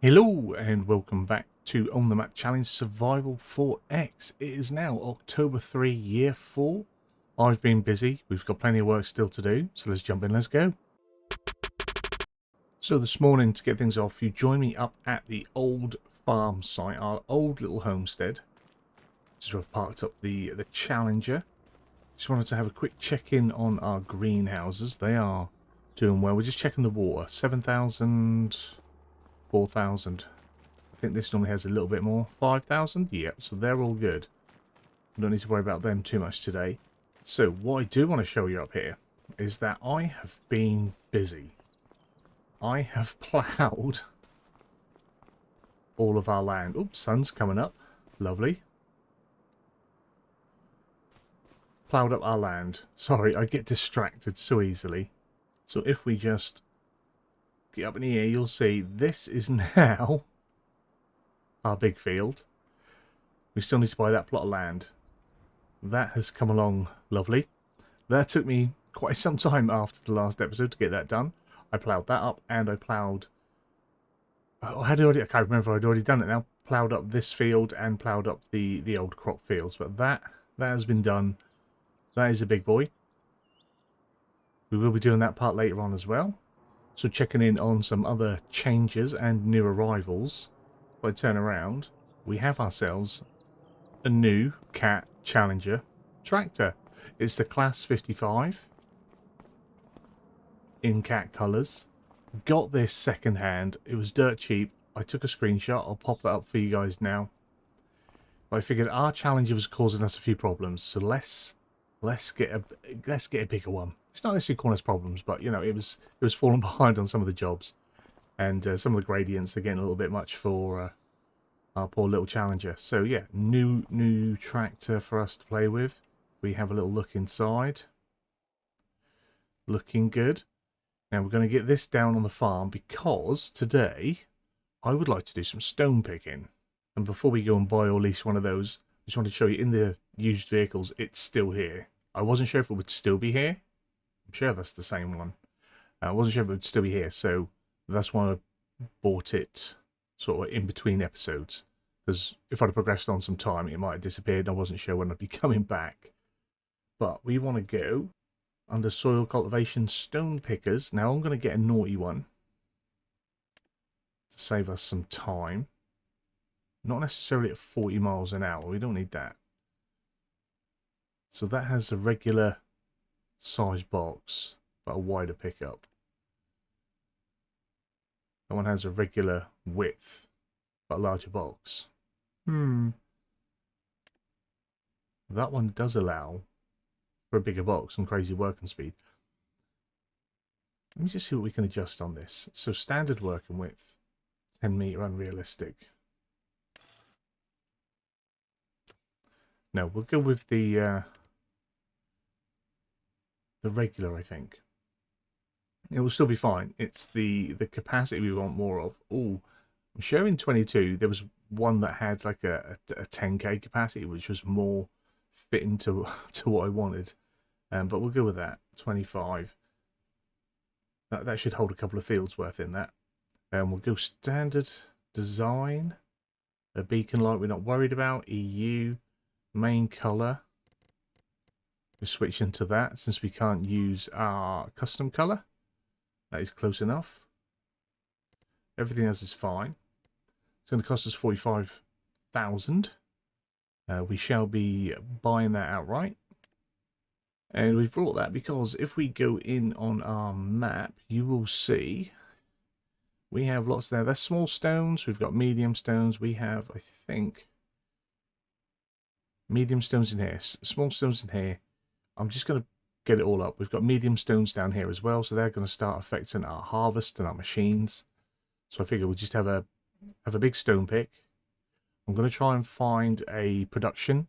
Hello and welcome back to On the Map Challenge Survival 4X. It is now October 3, Year 4. I've been busy. We've got plenty of work still to do, so let's jump in, let's go. So this morning, to get things off, you join me up at the old farm site, our old little homestead. This is where I've parked up the Challenger. Just wanted to have a quick check-in on our greenhouses. They are doing well. We're just checking the water. 7,000, 4,000. I think this normally has a little bit more. 5,000? Yep, so they're all good. We don't need to worry about them too much today. So what I do want to show you up here is that I have been busy. I have ploughed all of our land. Oops, sun's coming up. Lovely. Ploughed up our land. Sorry, I get distracted so easily. So if we just get up in the air, you'll see this is now our big field. We still need to buy that plot of land. That has come along lovely. That took me quite some time after the last episode to get that done. I ploughed that up and I ploughed... Oh, I can't remember if I'd already done it now. Ploughed up this field and ploughed up the old crop fields. But that has been done. That is a big boy. We will be doing that part later on as well. So checking in on some other changes and new arrivals. If I turn around, we have ourselves a new Cat Challenger tractor. It's the Class 55 in cat colours. Got this second hand. It was dirt cheap. I took a screenshot. I'll pop that up for you guys now. I figured our Challenger was causing us a few problems, so let's get a bigger one. It's not necessarily causing us problems, but you know it was falling behind on some of the jobs, and some of the gradients are getting a little bit much for our poor little Challenger. So yeah, new tractor for us to play with. We have a little look inside. Looking good. Now we're going to get this down on the farm because today I would like to do some stone picking. And before we go and buy or lease one of those, I just want to show you in the used vehicles, it's still here. I wasn't sure if it would still be here. I'm sure that's the same one. I wasn't sure if it would still be here, so that's why I bought it sort of in between episodes. Because if I'd have progressed on some time, it might have disappeared and I wasn't sure when I'd be coming back. But we want to go under soil cultivation stone pickers. Now I'm going to get a naughty one to save us some time. Not necessarily at 40 miles an hour. We don't need that. So that has a regular size box, but a wider pickup. That one has a regular width, but a larger box. That one does allow for a bigger box and crazy working speed. Let me just see what we can adjust on this. So standard working width, 10 meter unrealistic. No, we'll go with the regular, I think. It will still be fine. It's the capacity we want more of. Oh, I'm showing 22. There was one that had like a 10k capacity, which was more fitting to what I wanted. But we'll go with that. 25. That should hold a couple of fields worth in that. We'll go standard design. A beacon light we're not worried about. EU. Main colour. We switch into that since we can't use our custom colour. That is close enough. Everything else is fine. It's going to cost us 45,000. We shall be buying that outright. And we've brought that because if we go in on our map, you will see we have lots there. There's small stones. We've got medium stones. We have, I think, medium stones in here, small stones in here. I'm just going to get it all up. We've got medium stones down here as well, so they're going to start affecting our harvest and our machines. So I figure we'll just have a big stone pick. I'm going to try and find a production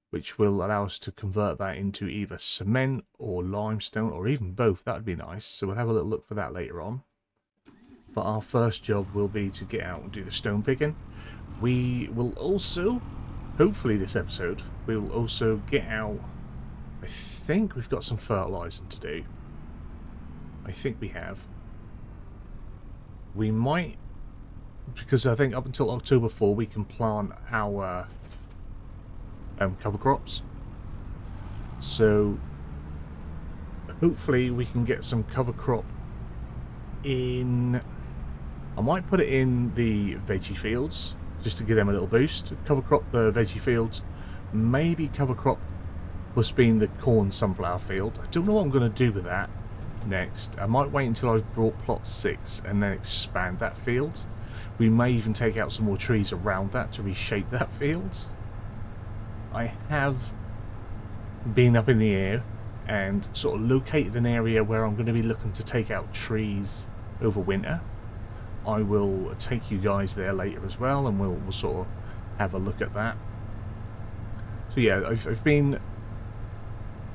which will allow us to convert that into either cement or limestone or even both. That would be nice. So we'll have a little look for that later on. But our first job will be to get out and do the stone picking. We will also, hopefully this episode, we will also get out. I think we've got some fertilizing to do. I think we have. We might because I think up until October 4 we can plant our cover crops. So hopefully we can get some cover crop in. I might put it in the veggie fields just to give them a little boost. Cover crop the veggie fields, maybe cover crop must be in the corn sunflower field. I don't know what I'm going to do with that next. I might wait until I've brought plot 6 and then expand that field. We may even take out some more trees around that to reshape that field. I have been up in the air and sort of located an area where I'm going to be looking to take out trees over winter. I will take you guys there later as well, and we'll sort of have a look at that. So yeah, I've been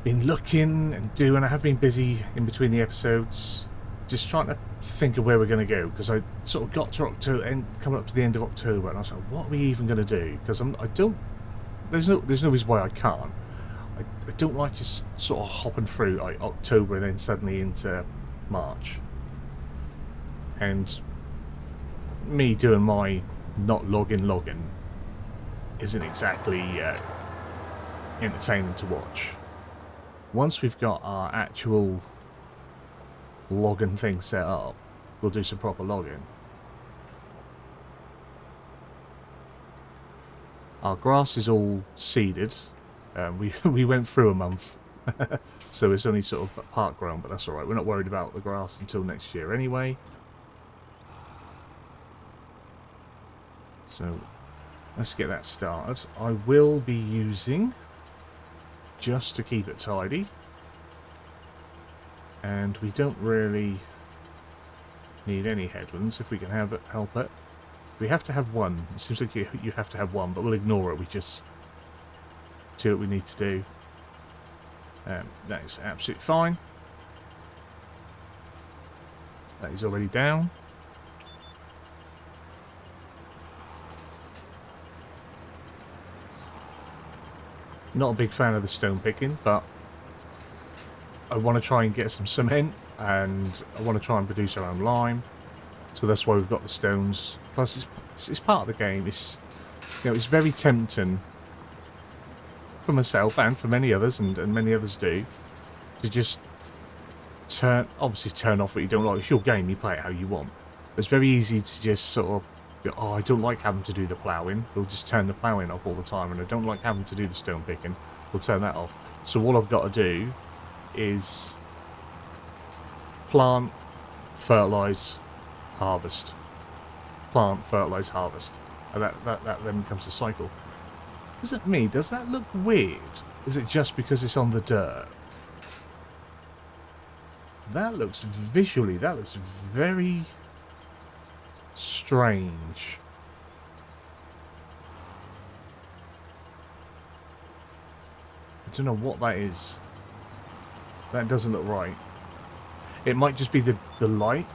looking and doing. I have been busy in between the episodes, just trying to think of where we're going to go, because I sort of got to October and coming up to the end of October, and I was like, what are we even going to do? Because there's no reason why I can't. I don't like just sort of hopping through like October and then suddenly into March. And me doing my not logging isn't exactly entertaining to watch. Once we've got our actual logging thing set up, we'll do some proper logging. Our grass is all seeded. We went through a month, so it's only sort of part grown, but that's alright. We're not worried about the grass until next year anyway. So let's get that started. I will be using, just to keep it tidy, and we don't really need any headlands if we can help it. We have to have one. It seems like you have to have one, but we'll ignore it. We just do what we need to do. That is absolutely fine. That is already down. Not a big fan of the stone picking, but I want to try and get some cement, and I want to try and produce our own lime. So that's why we've got the stones. Plus, it's part of the game. It's, you know, it's very tempting for myself and for many others, and many others do, to just turn off what you don't like. It's your game. You play it how you want. It's very easy to just sort of, oh, I don't like having to do the ploughing. We'll just turn the ploughing off all the time, and I don't like having to do the stone picking. We'll turn that off. So all I've got to do is plant, fertilise, harvest. Plant, fertilise, harvest. And that then becomes a cycle. Is it me? Does that look weird? Is it just because it's on the dirt? That looks visually, that looks very strange. I don't know what that is. That doesn't look right. It might just be the light.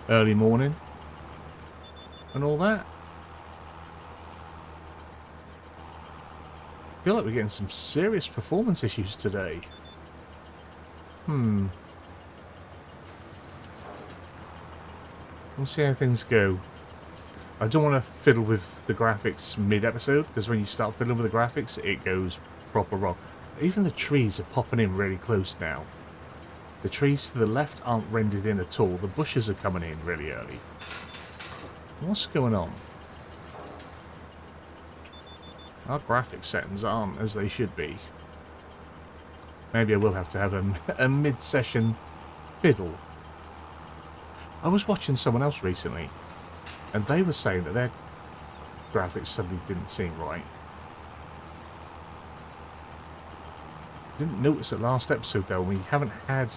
Early morning. And all that. I feel like we're getting some serious performance issues today. We'll see how things go. I don't want to fiddle with the graphics mid-episode, because when you start fiddling with the graphics, it goes proper wrong. Even the trees are popping in really close now. The trees to the left aren't rendered in at all. The bushes are coming in really early. What's going on? Our graphics settings aren't as they should be. Maybe I will have to have a mid-session fiddle. I was watching someone else recently, and they were saying that their graphics suddenly didn't seem right. Didn't notice it last episode though, and we haven't had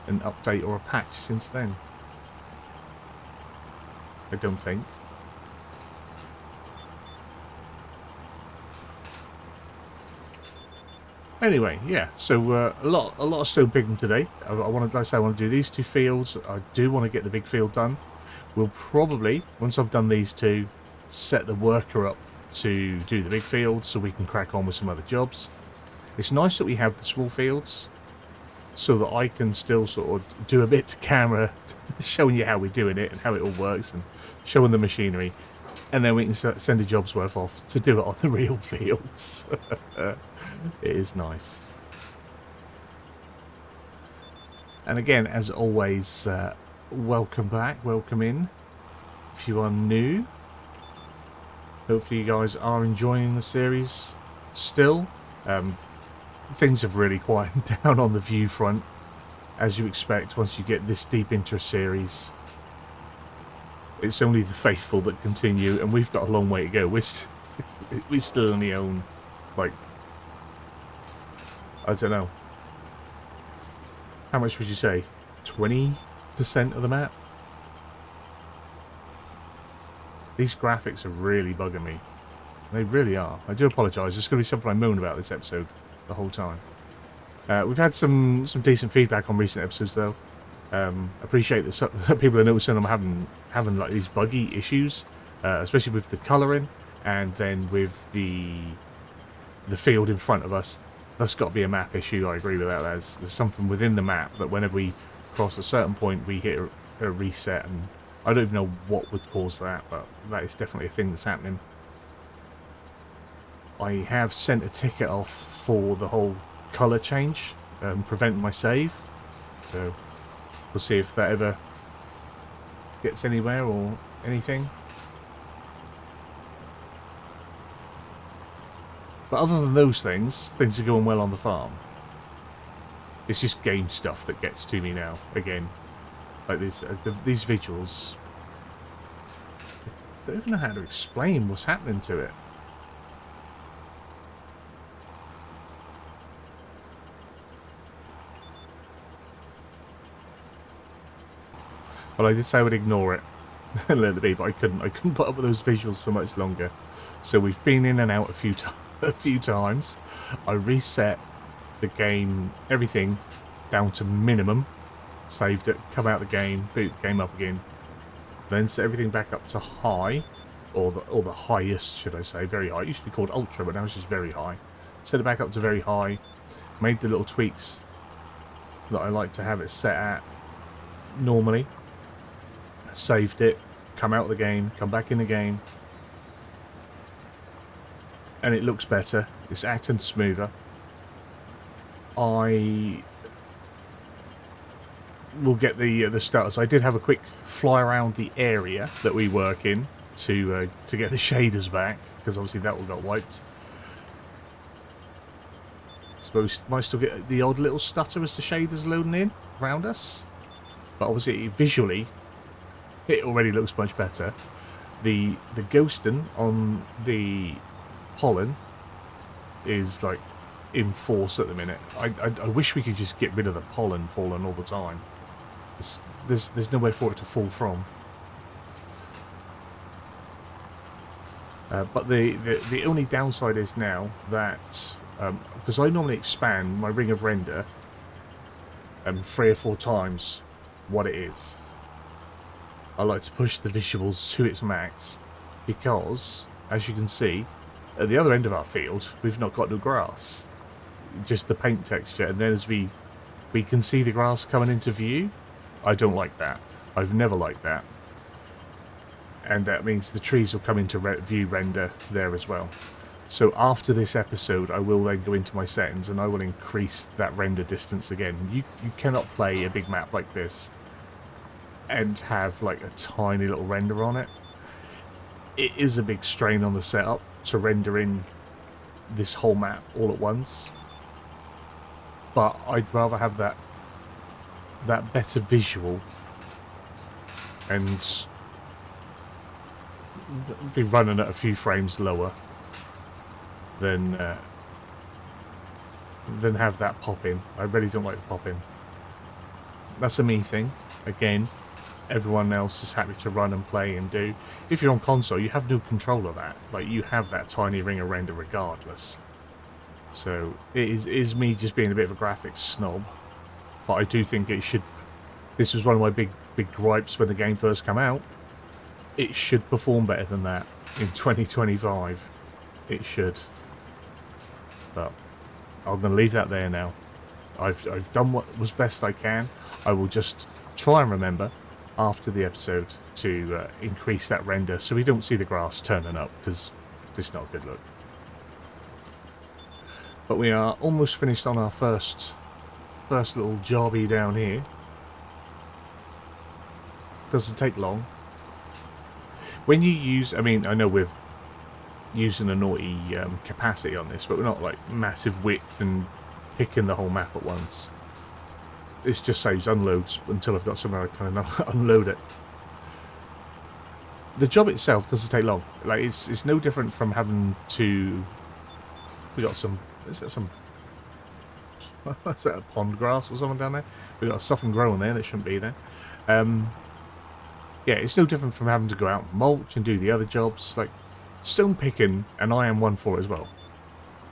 an update or a patch since then. I don't think. Anyway, yeah. So a lot of stone picking today. Like I say, I want to do these two fields. I do want to get the big field done. We'll probably, once I've done these two, set the worker up to do the big field, so we can crack on with some other jobs. It's nice that we have the small fields, so that I can still sort of do a bit to camera, showing you how we're doing it and how it all works, and showing the machinery, and then we can send a job's worth off to do it on the real fields. It is nice. And again, as always, welcome back, welcome in. If you are new, hopefully you guys are enjoying the series still. Things have really quietened down on the view front, as you expect once you get this deep into a series. It's only the faithful that continue, and we've got a long way to go. We still only own, like, I don't know. How much would you say? 20% of the map? These graphics are really bugging me. They really are. I do apologise. There's going to be something I moan about this episode the whole time. We've had some decent feedback on recent episodes, though. Appreciate that some people are noticing I'm having like these buggy issues, especially with the colouring, and then with the field in front of us. That's got to be a map issue. I agree with that. There's something within the map that whenever we cross a certain point, we hit a reset, and I don't even know what would cause that, but that is definitely a thing that's happening. I have sent a ticket off for the whole colour change, preventing my save, so we'll see if that ever gets anywhere or anything. But other than those things are going well on the farm. It's just game stuff that gets to me now, again. Like these visuals. I don't even know how to explain what's happening to it. Well, I did say I would ignore it and let it be, but I couldn't put up with those visuals for much longer. So we've been in and out a few times. I reset the game, everything down to minimum, saved it, come out of the game, boot the game up again, then set everything back up to high, or the highest, should I say, very high. It used to be called ultra, but now it's just very high. Set it back up to very high, made the little tweaks that I like to have it set at normally, saved it, come out of the game, come back in the game, and it looks better. It's acting smoother. I will get the starters. I did have a quick fly around the area that we work in to get the shaders back, because obviously that all got wiped. Suppose might still get the odd little stutter as the shaders loading in around us, but obviously visually it already looks much better. The ghosting on the pollen is like in force at the minute. I wish we could just get rid of the pollen falling all the time. There's nowhere for it to fall from. But the only downside is now that because I normally expand my ring of render 3 or 4 times what it is. I like to push the visuals to its max, because as you can see at the other end of our field we've not got no grass, just the paint texture, and then as we can see the grass coming into view. I don't like that. I've never liked that, and that means the trees will come into view render there as well. So after this episode I will then go into my settings and I will increase that render distance again. You cannot play a big map like this and have like a tiny little render on it. It is a big strain on the setup to render in this whole map all at once, but I'd rather have that better visual and be running at a few frames lower than have that pop in. I really don't like the pop in. That's a me thing. Again, everyone else is happy to run and play and do. If you're on console, you have no control of that. Like, you have that tiny ring of render regardless. So it is me just being a bit of a graphics snob. But I do think it should. This was one of my big gripes when the game first came out. It should perform better than that in 2025. It should. But I'm going to leave that there now. I've done what was best I can. I will just try and remember after the episode to increase that render so we don't see the grass turning up, because it's not a good look. But we are almost finished on our first little jobby down here. Doesn't take long. When you use, I mean, I know we're using a naughty capacity on this, but we're not like massive width and picking the whole map at once. This just saves unloads until I've got somewhere I can unload it. The job itself doesn't take long. Like it's no different from having to. We got some. Is that some? Is that a pond grass or something down there? We got something growing there that shouldn't be there. Yeah, it's no different from having to go out and mulch and do the other jobs. Like stone picking, and I am one for it as well.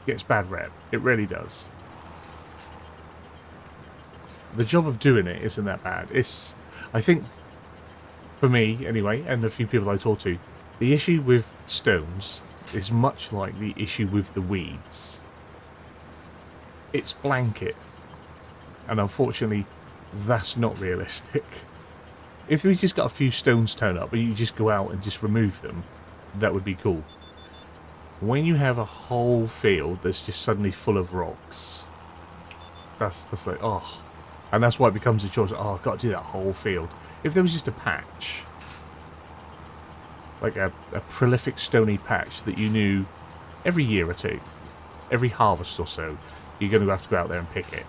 Gets bad rep. It really does. The job of doing it isn't that bad. It's, I think, for me anyway, and a few people I talk to, the issue with stones is much like the issue with the weeds. It's blanket, and unfortunately, that's not realistic. If we just got a few stones turn up, and you just go out and just remove them, that would be cool. When you have a whole field that's just suddenly full of rocks, that's like, oh. And that's why it becomes a choice. Oh, I've got to do that whole field. If there was just a patch, like a prolific stony patch that you knew every year or two, every harvest or so, you're going to have to go out there and pick it.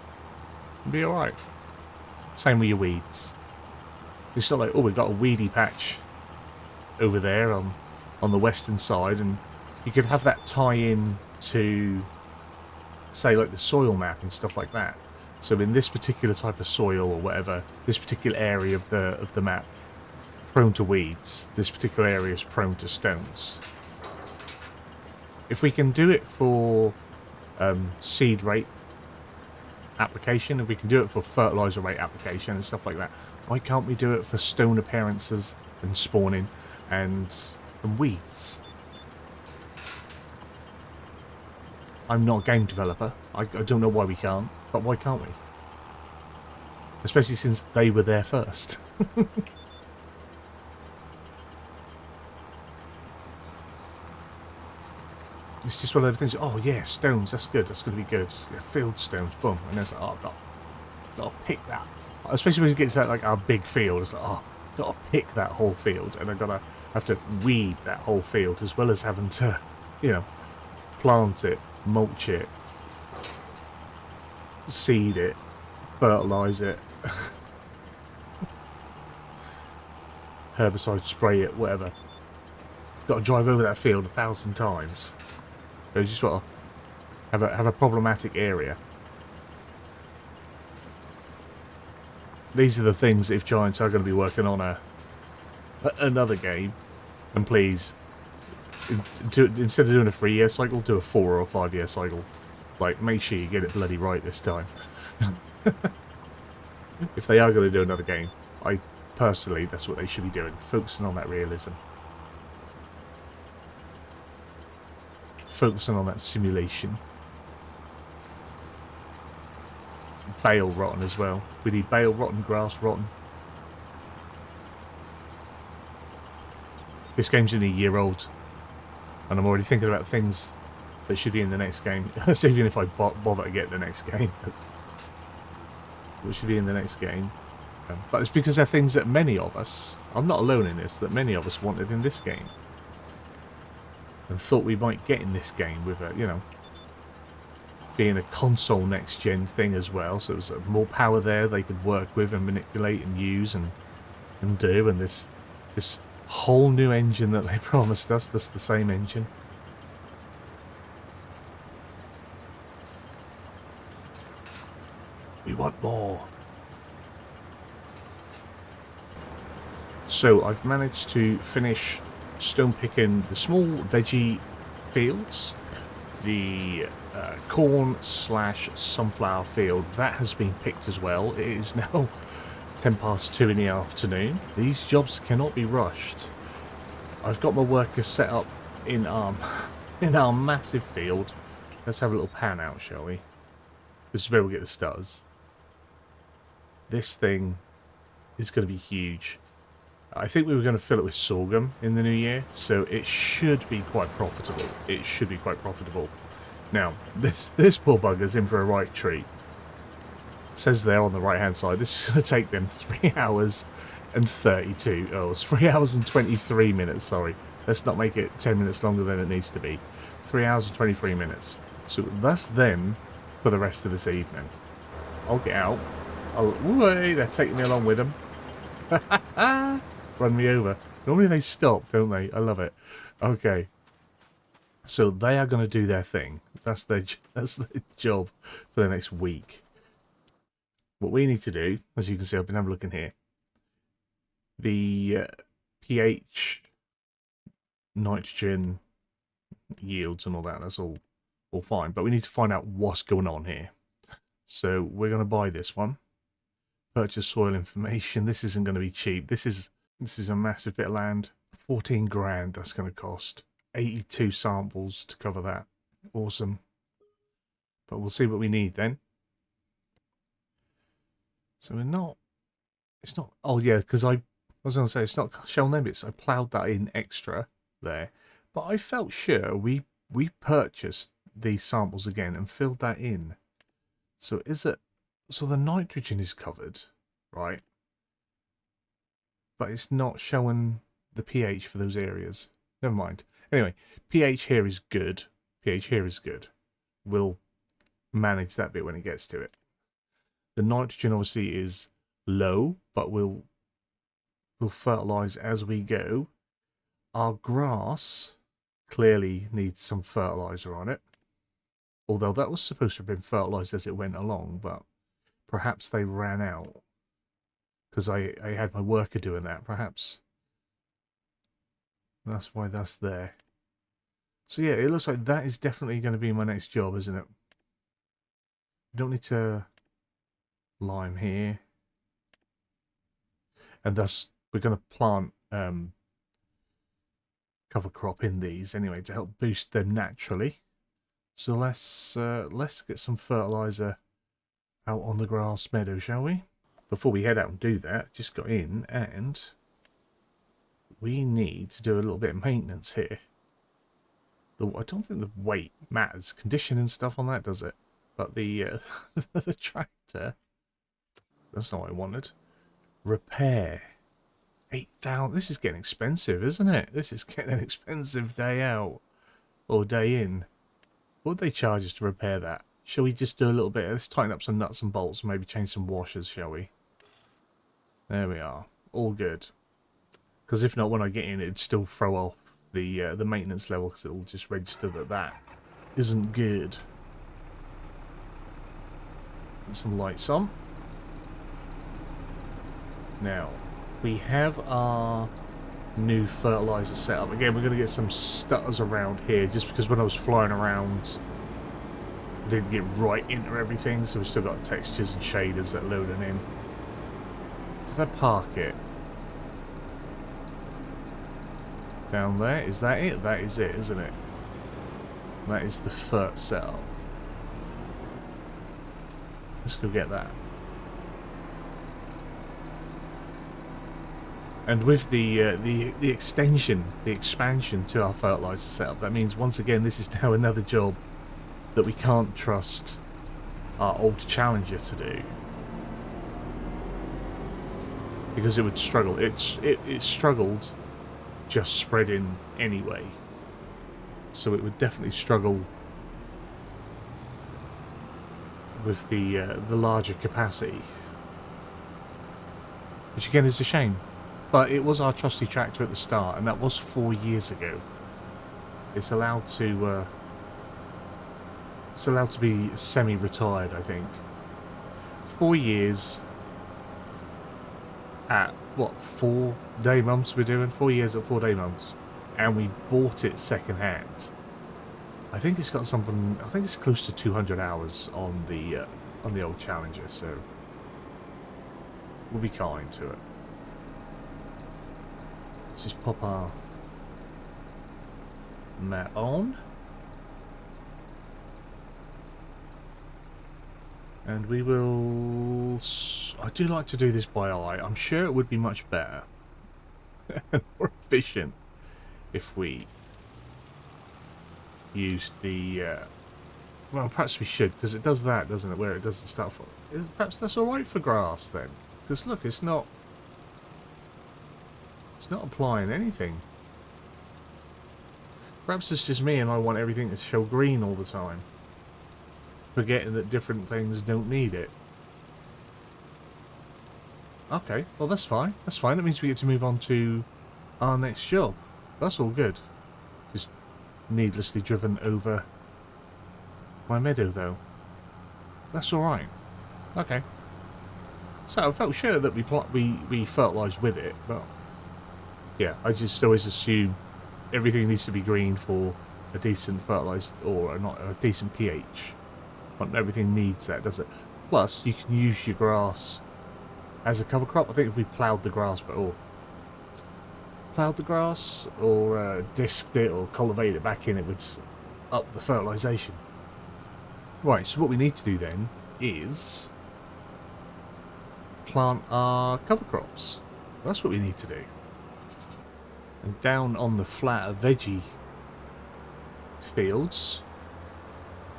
It'll be alright. Same with your weeds. It's not like, oh, we've got a weedy patch over there on the western side, and you could have that tie in to, say, like the soil map and stuff like that. So in this particular type of soil or whatever, this particular area of the map, prone to weeds. This particular area is prone to stones. If we can do it for seed rate application, if we can do it for fertilizer rate application and stuff like that, why can't we do it for stone appearances and spawning and weeds? I'm not a game developer. I don't know why we can't, but why can't we? Especially since they were there first. It's just one of those things. Oh yeah, stones. That's good. That's going to be good. Yeah, field stones. Boom. And it's like, oh, I've got to pick that. Especially when it gets to like our big field. It's like, oh, I've got to pick that whole field, and I've got to have to weed that whole field as well as having to, you know, plant it, mulch it, seed it, fertilise it, herbicide spray it, whatever. Got to drive over that field 1,000 times. So you just got to have a problematic area. These are the things if Giants are going to be working on another game, and please, instead of doing a 3-year cycle, do a 4 or 5-year cycle. Like, make sure you get it bloody right this time. If they are going to do another game, personally, that's what they should be doing, focusing on that realism. Focusing on that simulation. Bale rotten as well. We need bale rotten, grass rotten. This game's only a year old, and I'm already thinking about things that should be in the next game. That's even if I bother to get the next game. What should be in the next game. But it's because they're things that many of us, I'm not alone in this, that many of us wanted in this game. And thought we might get in this game with a, you know, being a console next gen thing as well. So there's more power there they could work with and manipulate and use and do. And this whole new engine that they promised us, that's the same engine. We want more. So I've managed to finish stone picking the small veggie fields, the corn / sunflower field. That has been picked as well. It is now 2:10 in the afternoon. These jobs cannot be rushed. I've got my workers set up in our massive field. Let's have a little pan out, shall we? This is where we get the stars. This thing is going to be huge. I think we were going to fill it with sorghum in the new year, so it should be quite profitable. It should be quite profitable. Now, this poor bugger's in for a right treat. It says there on the right-hand side, this is going to take them 3 hours and 32. Oh, it's 3 hours and 23 minutes, sorry. Let's not make it 10 minutes longer than it needs to be. 3 hours and 23 minutes. So that's them for the rest of this evening. I'll get out. Wait, they're taking me along with them. Run me over. Normally they stop, don't they? I love it. Okay. So they are going to do their thing. That's their job for the next week. What we need to do, as you can see, I've been having a look in here. The pH, nitrogen yields and all that, that's all fine. But we need to find out what's going on here. So we're going to buy this one. Purchase soil information. This isn't going to be cheap. This is a massive bit of land. 14 grand that's going to cost. 82 samples to cover that. Awesome. But we'll see what we need then. So it's not, oh yeah, because I was going to say, it's not shell nebits. I ploughed that in extra there. But I felt sure we purchased these samples again and filled that in. So so the nitrogen is covered, right? But it's not showing the pH for those areas. Never mind. Anyway, pH here is good. pH here is good. We'll manage that bit when it gets to it. The nitrogen obviously is low, but we'll fertilise as we go. Our grass clearly needs some fertiliser on it. Although that was supposed to have been fertilised as it went along, but perhaps they ran out. Because I had my worker doing that, perhaps. That's why that's there. So yeah, it looks like that is definitely going to be my next job, isn't it? We don't need to lime here. And thus, we're going to plant cover crop in these anyway to help boost them naturally. So let's get some fertilizer out on the grass meadow, shall we? Before we head out and do that, just got in and we need to do a little bit of maintenance here. I don't think the weight matters. Condition and stuff on that, does it? But the the tractor, that's not what I wanted. Repair. 8,000. This is getting expensive, isn't it? This is getting an expensive day out or day in. What would they charge us to repair that? Shall we just do a little bit? Let's tighten up some nuts and bolts and maybe change some washers, shall we? There we are. All good. Because if not, when I get in, it'd still throw off the maintenance level because it'll just register that isn't good. Put some lights on. Now, we have our new fertilizer set up. Again, we're going to get some stutters around here just because when I was flying around, I didn't get right into everything, so we've still got textures and shaders that are loading in. Did I park it? Down there? Is that it? That is it, isn't it? That is the FERT setup. Let's go get that. And with the expansion to our fertilizer setup, that means once again this is now another job that we can't trust our old Challenger to do, because it would struggle. It struggled just spreading anyway, so it would definitely struggle with the larger capacity, which again is a shame. But it was our trusty tractor at the start, and that was 4 years ago. It's allowed to be semi-retired, I think. 4 years at what, 4-day months we're doing? 4 years at 4-day months, and we bought it second hand. I think it's got something. I think it's close to 200 hours on the old Challenger, so we'll be kind to it. Let's just pop our map on. And we will I do like to do this by eye. I'm sure it would be much better and more efficient if we used the... well, perhaps we should, because it does that, doesn't it, where it doesn't start for... Perhaps that's alright for grass, then. Because, look, it's not applying anything. Perhaps it's just me and I want everything to show green all the time. Forgetting that different things don't need it. Okay, well that's fine. That's fine. That means we get to move on to our next job. That's all good. Just needlessly driven over my meadow, though. That's alright. Okay. So I felt sure that we fertilised with it, but yeah, I just always assume everything needs to be green for a decent fertilised, or not a decent pH. Not everything needs that, does it? Plus, you can use your grass as a cover crop. I think if we ploughed the grass, or disked it or cultivated it back in, it would up the fertilisation. Right, so what we need to do then is plant our cover crops. That's what we need to do. And down on the flatter veggie fields,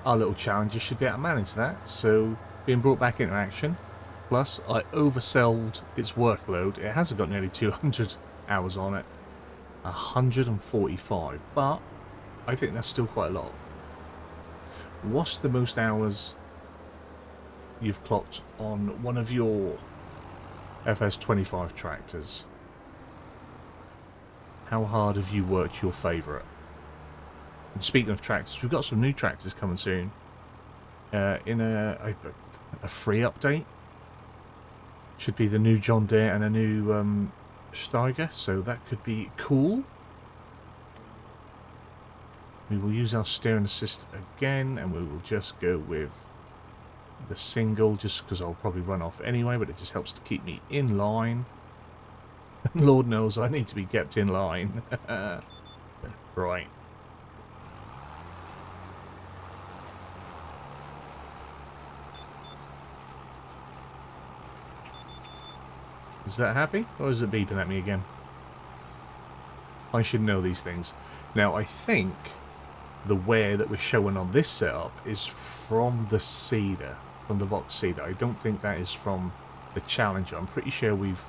our little challenger should be able to manage that. So being brought back into action. Plus, I oversold its workload. It hasn't got nearly 200 hours on it. 145. But I think that's still quite a lot. What's the most hours you've clocked on one of your FS25 tractors? How hard have you worked your favourite? And speaking of tractors, we've got some new tractors coming soon. In a free update. Should be the new John Deere and a new Steiger, so that could be cool. We will use our steering assist again, and we will just go with the single, just because I'll probably run off anyway, but it just helps to keep me in line. Lord knows I need to be kept in line. Right. Is that happy? Or is it beeping at me again? I should know these things. Now, I think the wear that we're showing on this setup is from the Cedar, from the Vox Cedar. I don't think that is from the Challenger. I'm pretty sure we've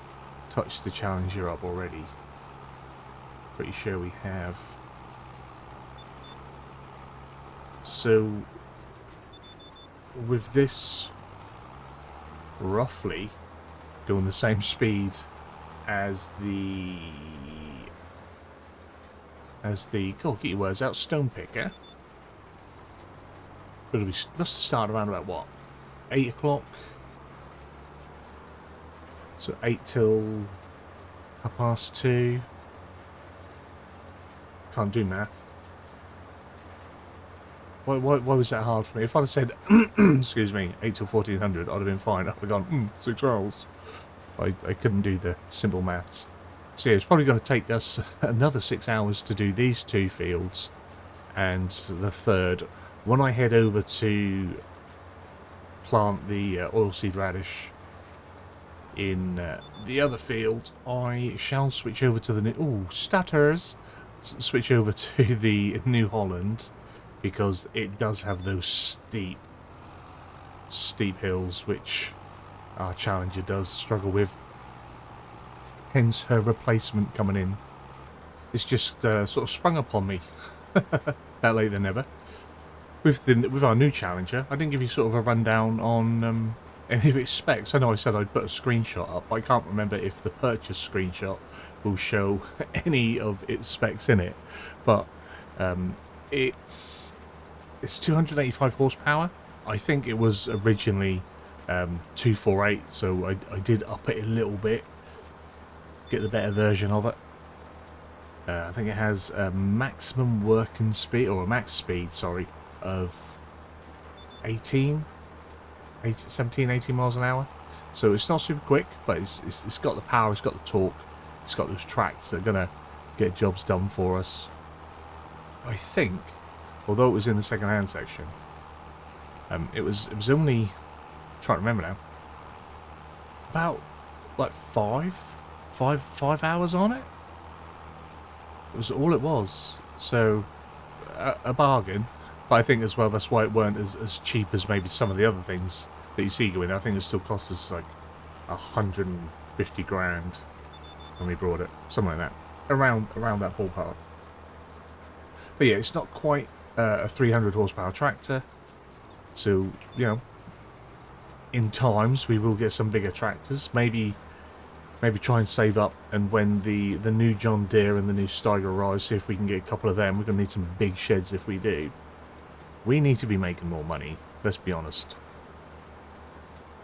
touched the Challenger up already. Pretty sure we have. So, with this roughly going the same speed as the oh, get your words out, stone picker. But it'll be must start around about what, 8 o'clock. So 8 till 2:30. Can't do math. Why was that hard for me? If I'd have said, excuse me, 8 till 1400, I'd have been fine. I'd have gone, 6 hours. I couldn't do the simple maths. So yeah, it's probably going to take us another 6 hours to do these 2 fields. And the third, when I head over to plant the oilseed radish in the other field, I shall switch over to the new... Ooh, stutters! Switch over to the New Holland, because it does have those steep hills, which our Challenger does struggle with. Hence her replacement coming in. It's just sort of sprung upon me. Better late than never. With our new Challenger, I didn't give you sort of a rundown on any of its specs. I know I said I'd put a screenshot up, but I can't remember if the purchase screenshot will show any of its specs in it. But it's 285 horsepower. I think it was originally 248, so I did up it a little bit, get the better version of it. I think it has a maximum working speed, or a max speed, sorry, of 17, 18 miles an hour. So it's not super quick, but it's got the power, it's got the torque, it's got those tracks that are going to get jobs done for us. I think, although it was in the second-hand section, it was only, I'm trying to remember now, about like five hours on it. It was all it was. So a bargain. But I think as well that's why it weren't as cheap as maybe some of the other things that you see going. I think it still cost us like 150 grand when we brought it, something like that, around that ballpark. But yeah, it's not quite a 300 horsepower tractor, so you know, in times we will get some bigger tractors. Maybe try and save up, and when the new John Deere and the new Steiger arrive, see if we can get a couple of them. We're going to need some big sheds if we do. We need to be making more money, let's be honest.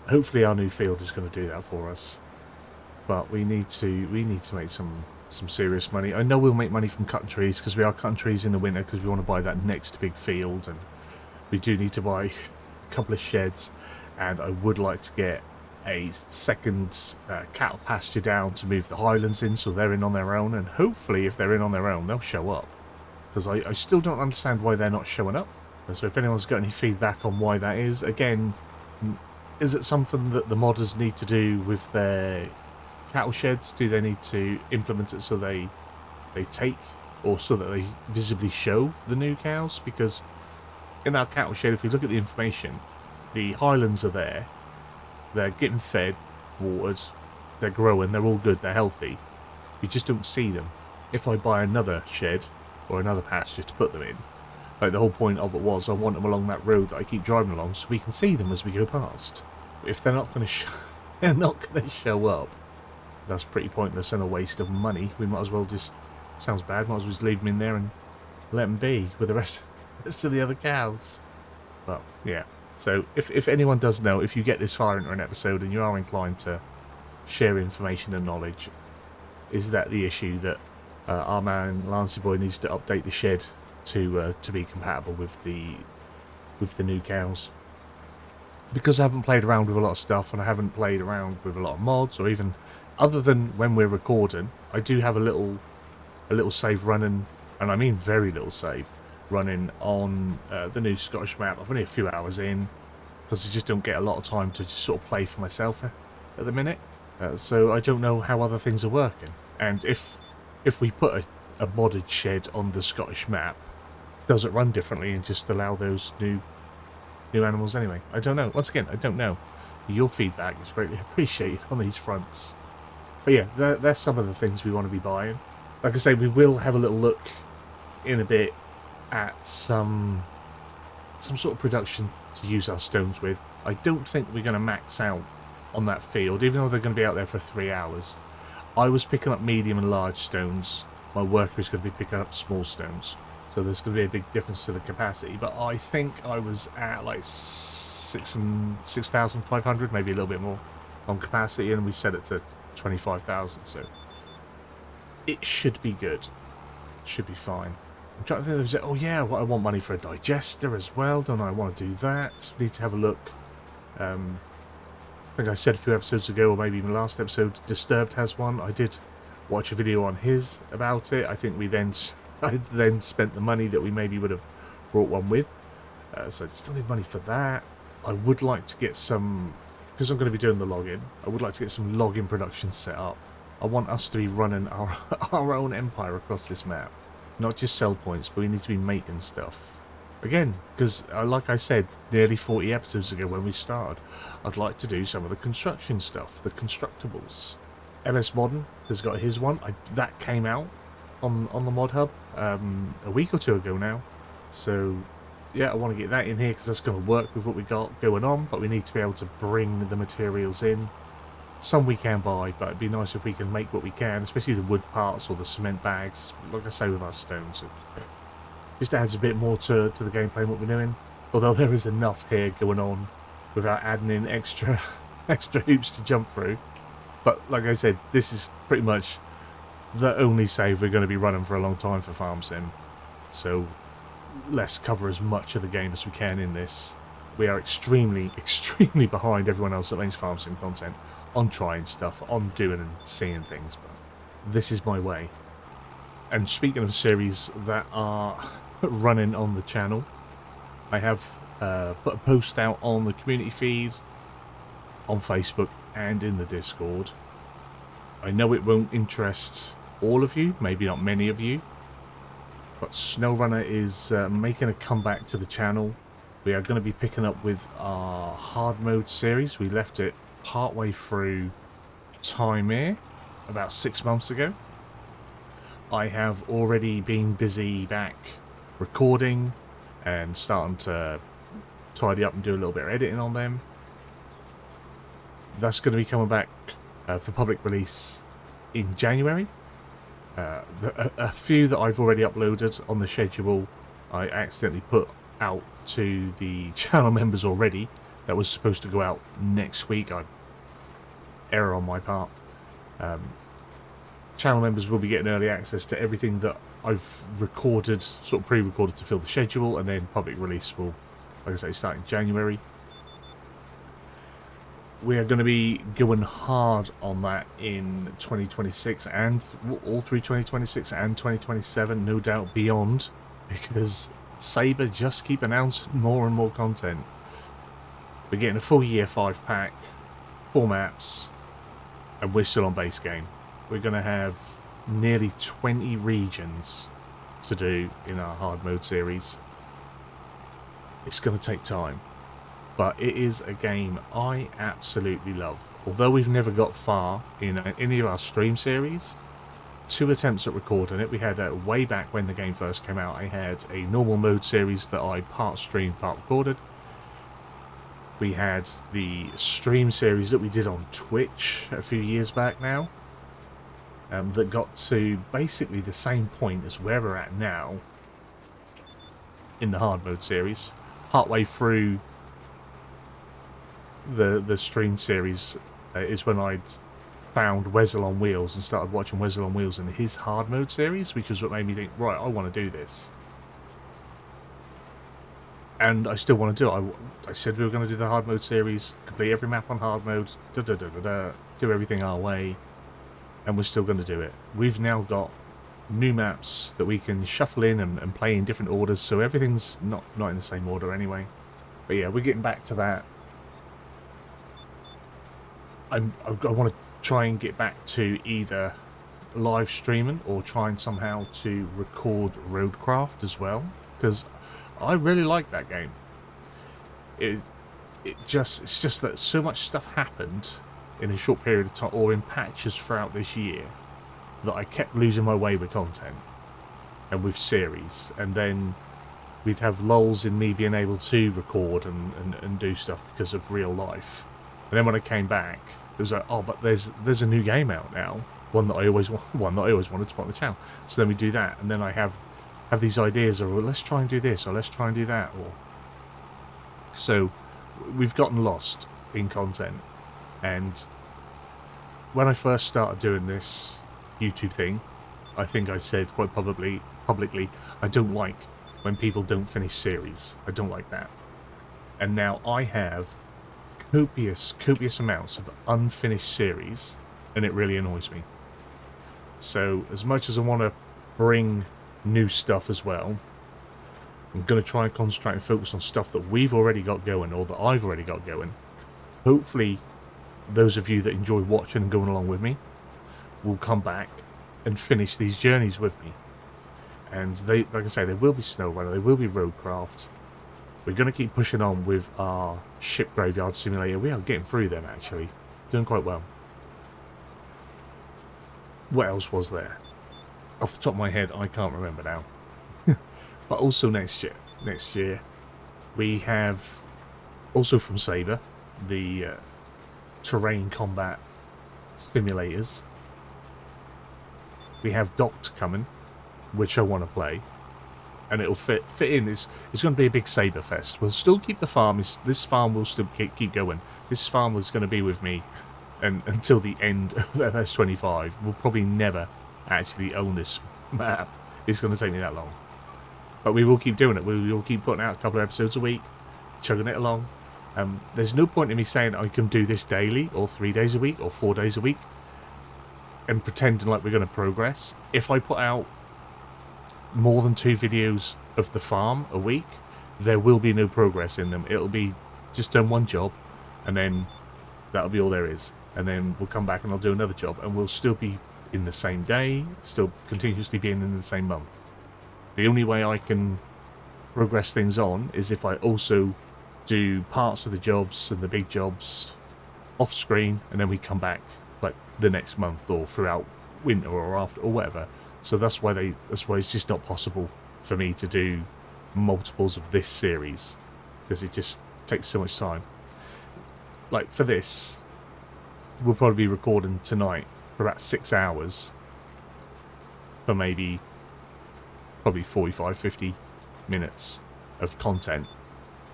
Hopefully our new field is going to do that for us. But we need to make some serious money. I know we'll make money from cutting trees, because we are cutting trees in the winter because we want to buy that next big field, and we do need to buy a couple of sheds, and I would like to get a second cattle pasture down to move the highlands in, so they're in on their own, and hopefully if they're in on their own they'll show up, because I still don't understand why they're not showing up. So if anyone's got any feedback on why that is, again, is it something that the modders need to do with their cattle sheds? Do they need to implement it so they take, or so that they visibly show the new cows? Because in our cattle shed, if we look at the information, the highlands are there, they're getting fed, watered, they're growing, they're all good, they're healthy. We just don't see them. If I buy another shed or another pasture to put them in, like the whole point of it was I want them along that road that I keep driving along so we can see them as we go past. If they're not going to they're not going to show up, that's pretty pointless and a waste of money. We might as well just, sounds bad, might as well just leave them in there and let them be with the rest of the other cows. But yeah, so if anyone does know, if you get this far into an episode and you are inclined to share information and knowledge, is that the issue that our man Lancey Boy needs to update the shed to be compatible with the new cows? Because I haven't played around with a lot of stuff, and I haven't played around with a lot of mods, or even other than when we're recording, I do have a little save running, and I mean very little save running on the new Scottish map. I've only a few hours in, because I just don't get a lot of time to just sort of play for myself at the minute. So I don't know how other things are working, and if we put a modded shed on the Scottish map, does it run differently and just allow those new animals anyway? I don't know. Once again, I don't know. Your feedback is greatly appreciated on these fronts. But yeah, there's some of the things we want to be buying. Like I say, we will have a little look in a bit at some sort of production to use our stones with. I don't think we're going to max out on that field, even though they're going to be out there for 3 hours. I was picking up medium and large stones. My worker is going to be picking up small stones. So there's going to be a big difference to the capacity. But I think I was at like 6,500, maybe a little bit more on capacity, and we set it to 25,000. So it should be good. Should be fine. I'm trying to think. Oh yeah, I want money for a digester as well. Don't I want to do that? Need to have a look. I think I said a few episodes ago, or maybe even last episode, Disturbed has one. I did watch a video on his about it. I think I then spent the money that we maybe would have brought one with. So I still need money for that. I would like to get some, because I'm going to be doing the login, I would like to get some login production set up. I want us to be running our own empire across this map. Not just sell points, but we need to be making stuff. Again, because like I said nearly 40 episodes ago when we started, I'd like to do some of the construction stuff, the constructables. MS Modern has got his one. That came out on the mod hub a week or two ago now. So yeah, I want to get that in here because that's going to work with what we got going on, but we need to be able to bring the materials in. Some we can buy, but it'd be nice if we can make what we can, especially the wood parts or the cement bags, like I say with our stones. It just adds a bit more to the gameplay and what we're doing. Although there is enough here going on without adding in extra hoops to jump through. But like I said, this is pretty much the only save we're going to be running for a long time for Farm Sim. So let's cover as much of the game as we can in this. We are extremely behind everyone else that makes Farm Sim content on trying stuff, on doing and seeing things, but this is my way. And speaking of series that are running on the channel, I have put a post out on the community feed, on Facebook and in the Discord. I know it won't interest all of you, maybe not many of you, but SnowRunner is making a comeback to the channel. We are going to be picking up with our hard mode series. We left it partway through Time here about 6 months ago. I have already been busy back recording and starting to tidy up and do a little bit of editing on them. That's going to be coming back for public release in January. A few that I've already uploaded on the schedule I accidentally put out to the channel members already. That was supposed to go out next week. Error on my part. Channel members will be getting early access to everything that I've recorded, sort of pre-recorded to fill the schedule, and then public release will, like I say, start in January. We are going to be going hard on that in 2026 and all through 2026 and 2027, no doubt beyond, because Saber just keep announcing more and more content. We're getting a full year 5 pack, 4 maps, and we're still on base game. We're going to have nearly 20 regions to do in our hard mode series. It's going to take time, but it is a game I absolutely love. Although we've never got far in any of our stream series, 2 attempts at recording it. We had way back when the game first came out, I had a normal mode series that I part streamed, part recorded. We had the stream series that we did on Twitch a few years back now, that got to basically the same point as where we're at now in the hard mode series. Partway through the stream series is when I'd found Weasel on Wheels and started watching Weasel on Wheels in his hard mode series, which was what made me think, right, I want to do this. And I still want to do it. I said we were going to do the hard mode series, complete every map on hard mode, do everything our way, and we're still going to do it. We've now got new maps that we can shuffle in and play in different orders, so everything's not in the same order anyway. But yeah, we're getting back to that. I want to try and get back to either live streaming or trying somehow to record Roadcraft as well, because I really like that game. It's just that so much stuff happened in a short period of time, or in patches throughout this year, that I kept losing my way with content and with series, and then we'd have lulls in me being able to record and do stuff because of real life. And then when I came back, it was like, oh, but there's a new game out now, one that I always wanted to put on the channel. So then we do that, and then I have these ideas of, well, let's try and do this, or let's try and do that, or so we've gotten lost in content. And when I first started doing this YouTube thing, I think I said quite publicly, I don't like when people don't finish series. I don't like that. And now I have copious amounts of unfinished series, and it really annoys me. So as much as I want to bring new stuff as well, I'm going to try and concentrate and focus on stuff that we've already got going, or that I've already got going. Hopefully those of you that enjoy watching and going along with me will come back and finish these journeys with me. And they, like I say, there will be SnowRunner, there will be Roadcraft. We're going to keep pushing on with our ship graveyard simulator. We are getting through them, actually. Doing quite well. What else was there? Off the top of my head, I can't remember now. But also next year, we have, also from Saber, the terrain combat simulators. We have Docked coming, which I want to play, and it'll fit in. It's going to be a big Saber fest. We'll still keep the farm. This farm will still keep going. This farm is going to be with me and until the end of FS25. We'll probably never actually own this map. It's going to take me that long, but we will keep doing it. We will keep putting out a couple of episodes a week, chugging it along. There's no point in me saying I can do this daily, or 3 days a week, or 4 days a week, and pretending like we're going to progress. If I put out more than 2 videos of the farm a week, there will be no progress in them. It'll be just done one job, and then That'll be all there is. And then we'll come back and I'll do another job, and we'll still be in the same day, still continuously being in the same month. The only way I can progress things on is if I also do parts of the jobs and the big jobs off screen, and then we come back like the next month or throughout winter or after or whatever. So that's why it's just not possible for me to do multiples of this series, because it just takes so much time. Like for this, we'll probably be recording tonight for about 6 hours for probably 45-50 minutes of content,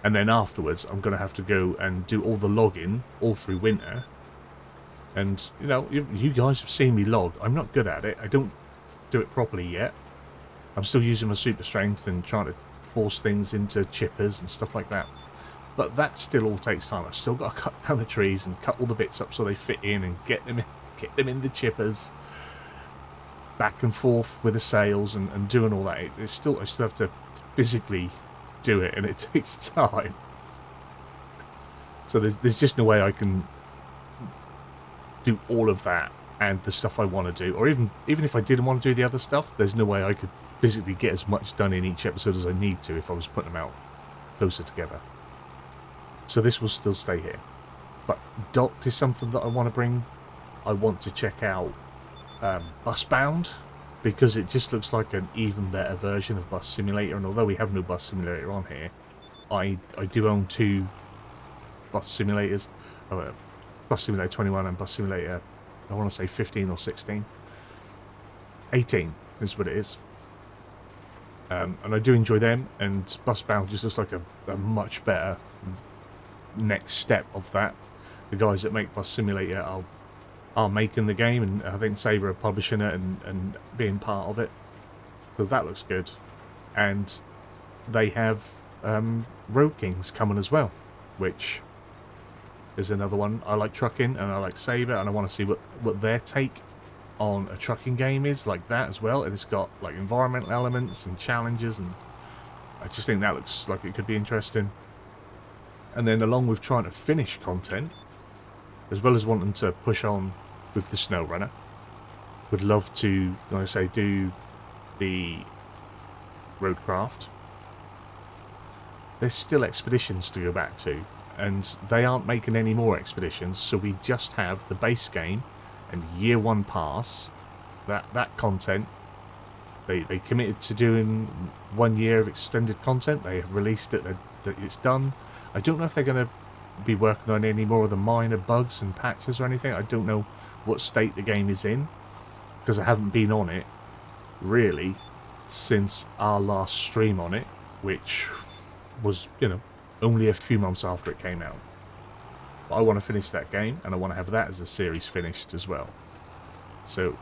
and then afterwards I'm gonna have to go and do all the logging all through winter. And you know, you guys have seen me log. I'm not good at it. I don't do it properly yet. I'm still using my super strength and trying to force things into chippers and stuff like that, but that still all takes time. I've still got to cut down the trees and cut all the bits up so they fit in, and get them in the chippers, back and forth with the sails and doing all that. I still have to physically do it, and it takes time. So there's just no way I can do all of that and the stuff I want to do, or even if I didn't want to do the other stuff, there's no way I could physically get as much done in each episode as I need to if I was putting them out closer together. So this will still stay here. But Docked is something that I want to bring. I want to check out Busbound, because it just looks like an even better version of Bus Simulator, and although we have no Bus Simulator on here, I do own 2 bus simulators. Bus Simulator 21 and Bus Simulator, I want to say 15 or 16. 18 is what it is. And I do enjoy them, and Busbound just looks like a much better next step of that. The guys that make Bus Simulator are making the game, and I think Sabre are publishing it and being part of it. So that looks good. And they have Road Kings coming as well, which is another one. I like trucking and I like Sabre, and I want to see what their take on a trucking game is like that as well. And it's got like environmental elements and challenges, and I just think that looks like it could be interesting. And then along with trying to finish content, as well as wanting to push on with the SnowRunner, would love to, like I say, do the Roadcraft. There's still expeditions to go back to, and they aren't making any more expeditions, so we just have the base game and year 1 pass. That content, they committed to doing 1 year of extended content. They have released it, that it's done. I don't know if they're going to be working on any more of the minor bugs and patches or anything. I don't know what state the game is in, because I haven't been on it really since our last stream on it, which was, you know, only a few months after it came out. But I want to finish that game, and I want to have that as a series finished as well. So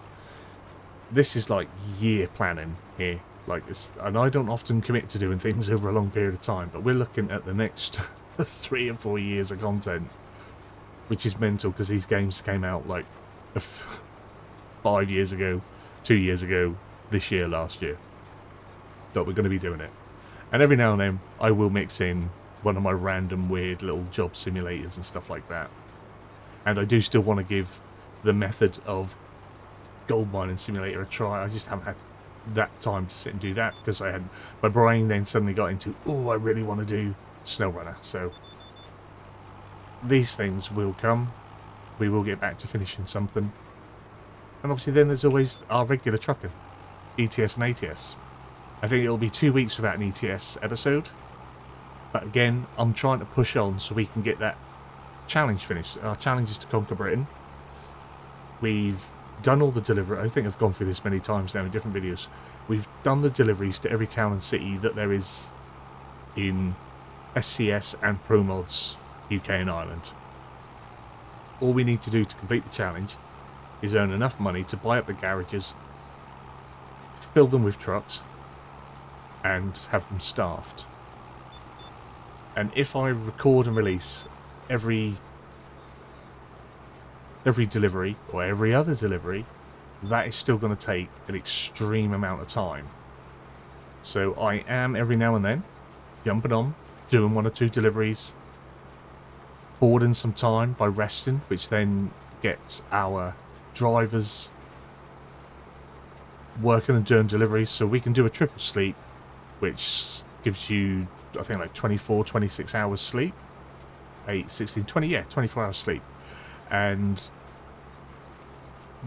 this is like year planning here, like this, and I don't often commit to doing things over a long period of time, but we're looking at the next 3 or 4 years of content, which is mental, because these games came out like 5 years ago, 2 years ago, this year, last year. But we're going to be doing it, and every now and then I will mix in one of my random weird little job simulators and stuff like that. And I do still want to give the method of gold mining simulator a try. I just haven't had that time to sit and do that, because my brain then suddenly got into, oh, I really want to do SnowRunner. So these things will come. We will get back to finishing something. And obviously then there's always our regular trucking, ETS and ATS. I think it'll be 2 weeks without an ETS episode, but again, I'm trying to push on so we can get that challenge finished. Our challenge is to conquer Britain. We've done all the delivery. I think I've gone through this many times now in different videos. We've done the deliveries to every town and city that there is in SCS and ProMods UK and Ireland. All we need to do to complete the challenge is earn enough money to buy up the garages, fill them with trucks, and have them staffed. And if I record and release every delivery or every other delivery, that is still going to take an extreme amount of time. So I am every now and then jumping on, doing 1 or 2 deliveries, forward in some time by resting, which then gets our drivers working and doing deliveries, so we can do a triple sleep, which gives you, I think, like 24, 26 hours sleep. 8, 16, 20, yeah, 24 hours sleep. And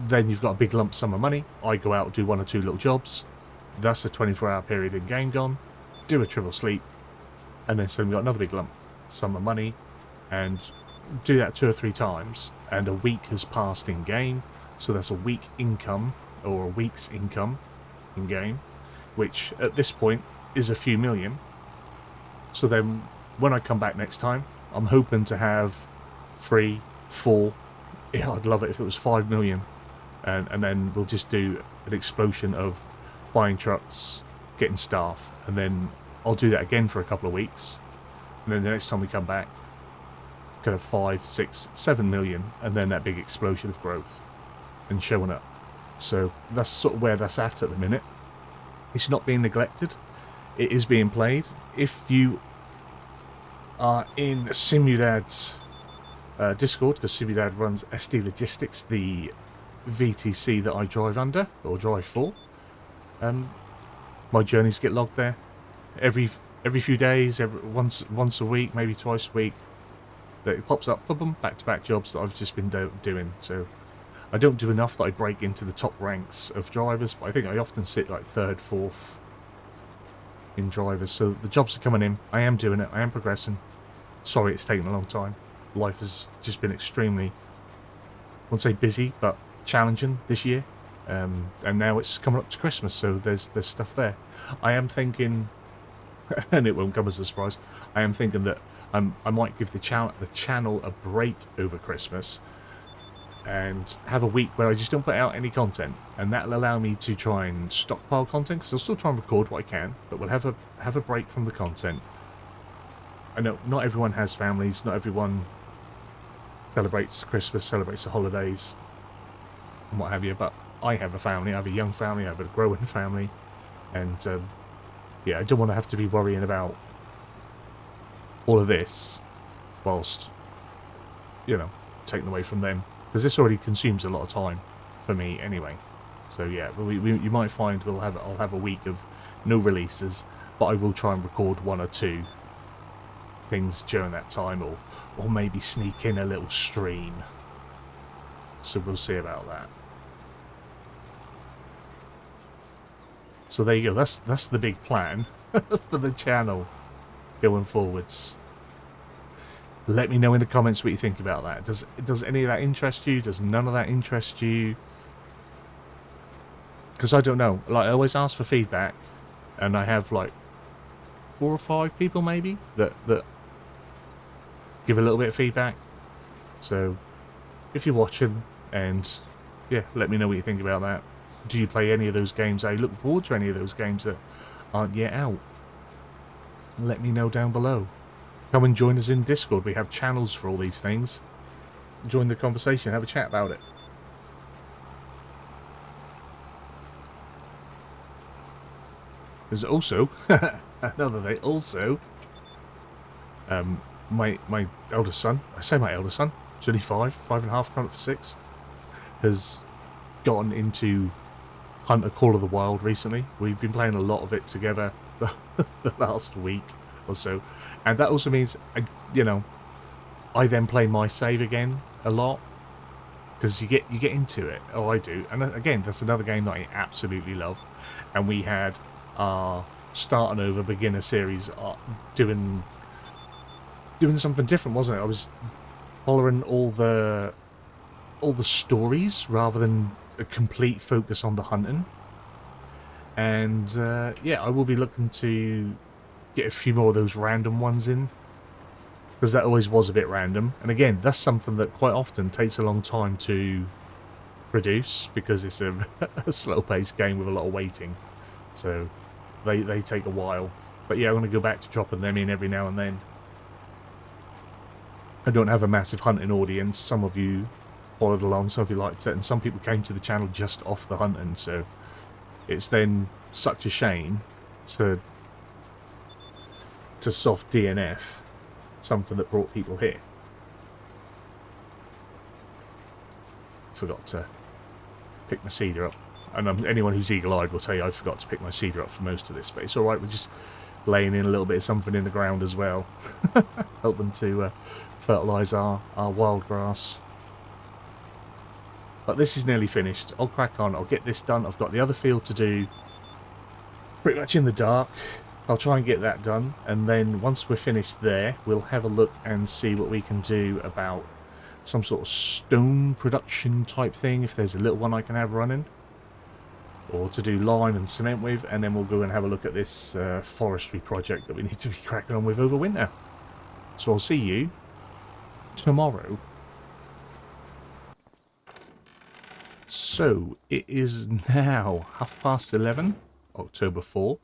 then you've got a big lump sum of money. I go out, do 1 or 2 little jobs. That's a 24-hour period in game gone. Do a triple sleep. And then suddenly we've got another big lump sum of money. And do that 2 or 3 times. And a week has passed in game. So that's a week income, or a week's income in game. Which, at this point, is a few million. So then, when I come back next time, I'm hoping to have 3, 4... Yeah, I'd love it if it was 5 million. And then we'll just do an explosion of buying trucks, getting staff, and then I'll do that again for a couple of weeks, and then the next time we come back, kind of 5, 6, 7 million, and then that big explosion of growth and showing up. So that's sort of where that's at the minute. It's not being neglected. It is being played. If you are in Simudad's Discord, because Simudad runs SD Logistics, the VTC that I drive under, or drive for. My journeys get logged there every few days, once a week, maybe twice a week. That it pops up, boom, back-to-back jobs that I've just been doing. So I don't do enough that I break into the top ranks of drivers, but I think I often sit like 3rd, 4th in drivers. So the jobs are coming in. I am doing it. I am progressing. Sorry it's taken a long time. Life has just been extremely, I won't say busy, but challenging this year. And now it's coming up to Christmas, so there's stuff there. I am thinking, and it won't come as a surprise, I am thinking that I might give the channel a break over Christmas and have a week where I just don't put out any content, and that'll allow me to try and stockpile content, because I'll still try and record what I can, but we'll have a break from the content. I know not everyone has families, not everyone celebrates Christmas, celebrates the holidays, and what have you, but I have a family. I have a young family, I have a growing family, and yeah, I don't want to have to be worrying about all of this whilst, you know, taken away from them, because this already consumes a lot of time for me anyway. So yeah, you might find I'll have a week of no releases, but I will try and record 1 or 2 things during that time, or maybe sneak in a little stream. So we'll see about that. So there you go. That's the big plan for the channel going forwards. Let me know in the comments what you think about that. Does any of that interest you? Does none of that interest you? Because I don't know. Like, I always ask for feedback, and I have like 4 or 5 people maybe that give a little bit of feedback. So if you're watching, and yeah, let me know what you think about that. Do you play any of those games? Are you looking forward to any of those games that aren't yet out? Let me know down below. Come and join us in Discord. We have channels for all these things. Join the conversation. Have a chat about it. There's also another thing. Also, my eldest son. I say my eldest son. He's only 5 and a half, coming up for 6. Has gotten into Hunter Call of the Wild recently. We've been playing a lot of it together the last week or so, and that also means, you know, I then play my save again a lot, because you get into it. Oh, I do. And again, that's another game that I absolutely love. And we had our starting over beginner series doing something different, wasn't it? I was following all the stories rather than a complete focus on the hunting. And yeah, I will be looking to get a few more of those random ones in, because that always was a bit random. And again, that's something that quite often takes a long time to produce, because it's a slow-paced game with a lot of waiting. So they take a while. But yeah, I'm going to go back to dropping them in every now and then. I don't have a massive hunting audience. Some of you followed along, some of you liked it, and some people came to the channel just off the hunting, so it's then such a shame to soft DNF something that brought people here. forgot to pick my cedar up. And anyone who's eagle-eyed will tell you I forgot to pick my cedar up for most of this, but it's alright, we're just laying in a little bit of something in the ground as well. Helping to fertilise our wild grass. But this is nearly finished. I'll crack on, I'll get this done. I've got the other field to do pretty much in the dark. I'll try and get that done, and then once we're finished there, we'll have a look and see what we can do about some sort of stone production type thing, if there's a little one I can have running, or to do lime and cement with, and then we'll go and have a look at this forestry project that we need to be cracking on with over winter. So I'll see you tomorrow. So it is now 11:30, October 4.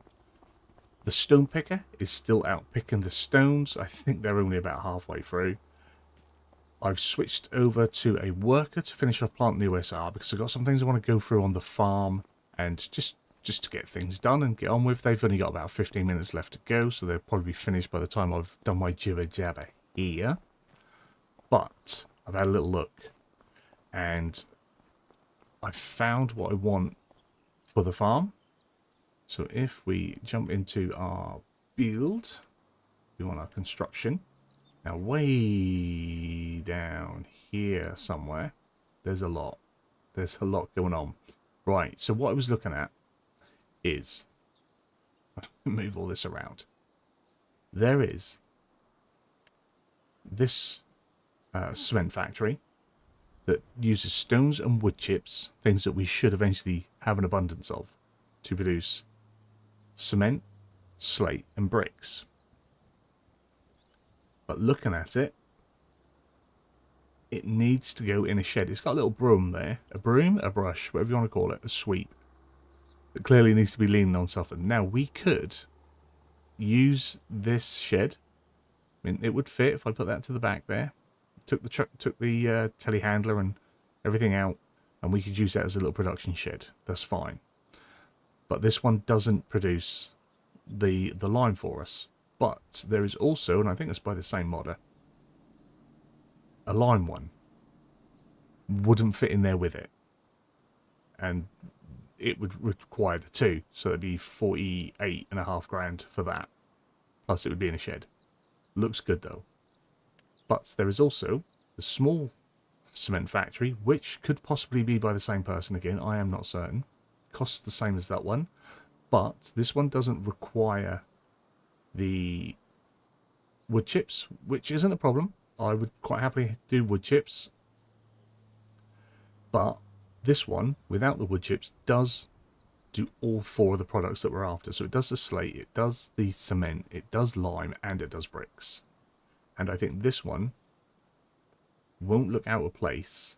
The stone picker is still out picking the stones. I think they're only about halfway through. I've switched over to a worker to finish off planting the OSR because I've got some things I want to go through on the farm and just to get things done and get on with. They've only got about 15 minutes left to go, so they'll probably be finished by the time I've done my jibber jabber here. But I've had a little look and I've found what I want for the farm. So if we jump into our build, we want our construction. Now way down here somewhere, there's a lot going on. Right, so what I was looking at is, move all this around. There is this cement factory that uses stones and wood chips, things that we should eventually have an abundance of, to produce cement, slate and bricks. But looking at it, it needs to go in a shed. It's got a little broom there. A broom, a brush, whatever you want to call it, a sweep. It clearly needs to be leaning on something. Now, we could use this shed. I mean, it would fit if I put that to the back there. Took the telehandler and everything out, and we could use that as a little production shed. That's fine. But this one doesn't produce the lime for us. But there is also, and I think it's by the same modder, a lime one. Wouldn't fit in there with it. And it would require the two. So it'd be 48.5 grand for that. Plus it would be in a shed. Looks good though. But there is also the small cement factory, which could possibly be by the same person again. I am not certain. Costs the same as that one. But this one doesn't require the wood chips, which isn't a problem. I would quite happily do wood chips. But this one, without the wood chips, does do all four of the products that we're after. So it does the slate, it does the cement, it does lime, and it does bricks. And I think this one won't look out of place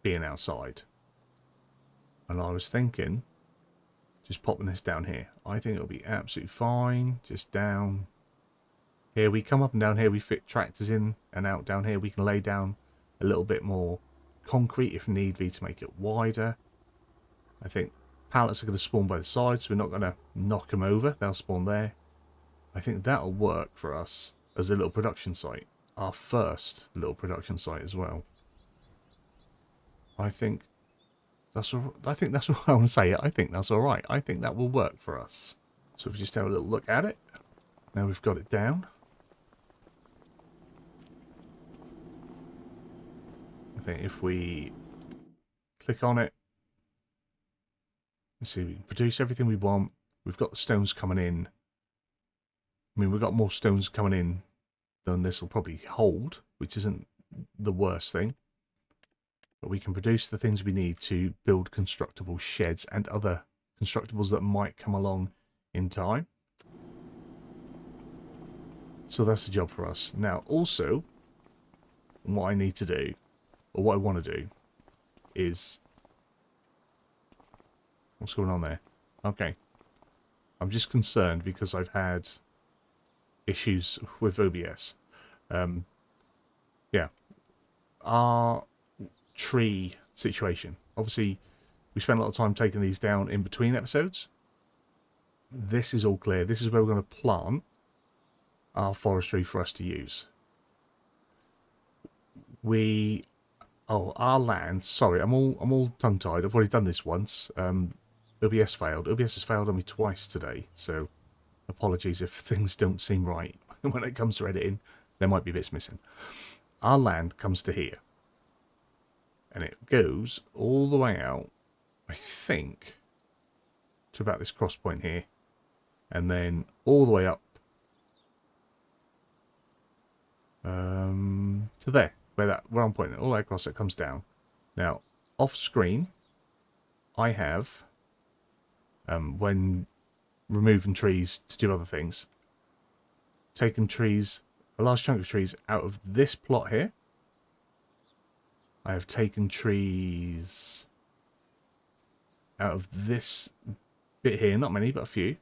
being outside. And I was thinking, just popping this down here. I think it'll be absolutely fine. Just down here. We come up and down here. We fit tractors in and out down here. We can lay down a little bit more concrete if need be to make it wider. I think pallets are going to spawn by the sides. So we're not going to knock them over. They'll spawn there. I think that'll work for us as a little production site. Our first little production site as well. I think that's what I want to say. I think that's all right. I think that will work for us. So if we just have a little look at it. Now we've got it down. I think if we click on it, let's see, we can produce everything we want. We've got the stones coming in. I mean, we've got more stones coming in than this will probably hold, which isn't the worst thing. But we can produce the things we need to build constructible sheds and other constructibles that might come along in time. So that's the job for us. Now, also, what I need to do, or what I want to do, is... What's going on there? Okay. I'm just concerned because I've had issues with OBS. Yeah. Our tree situation. Obviously, we spent a lot of time taking these down in between episodes. This is all clear. This is where we're going to plant our forestry for us to use. We Oh, our land. Sorry, I'm all tongue-tied. I've already done this once. OBS failed. OBS has failed on me twice today, so apologies if things don't seem right when it comes to editing. There might be bits missing. Our land comes to here, and it goes all the way out, I think, to about this cross point here, and then all the way up to there, where I'm pointing, all the way across. It comes down. Now, off screen, I have when removing trees to do other things, taken trees, a large chunk of trees out of this plot here. I have taken trees out of this bit here, not many, but a few.